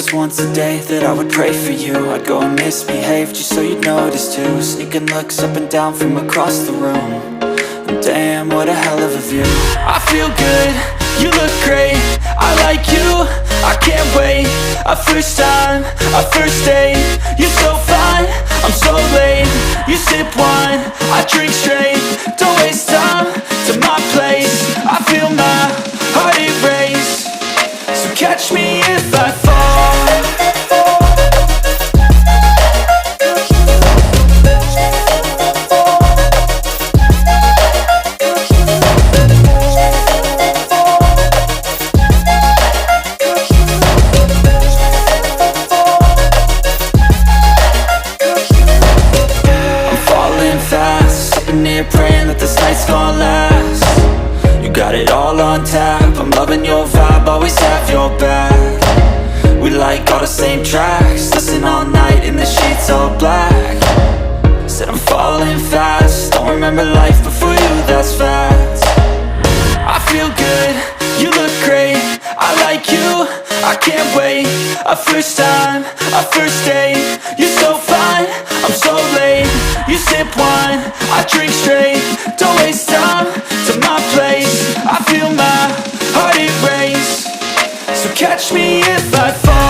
just once a day that I would pray for you. I'd go and misbehave just so you'd notice too. Sneaking looks up and down from across the room. And damn, what a hell of a view. I feel good, you look great, I like you, I can't wait. A first time, a first date, you're so fine, I'm so late. You sip wine, I drink straight, don't waste time to my place. I feel my heart erase, so catch me if I fall. Praying that this night's gonna last. You got it all on tap, I'm loving your vibe, always have your back. We like all the same tracks, listen all night in the sheets all black. Said I'm falling fast, don't remember life before you, that's fact. I feel good, you look great, I like you, I can't wait. A first time, a first date, you're so fine, I'm so late. You sip wine, I drink straight, don't waste time to my place. I feel my heart erase, so catch me if I fall.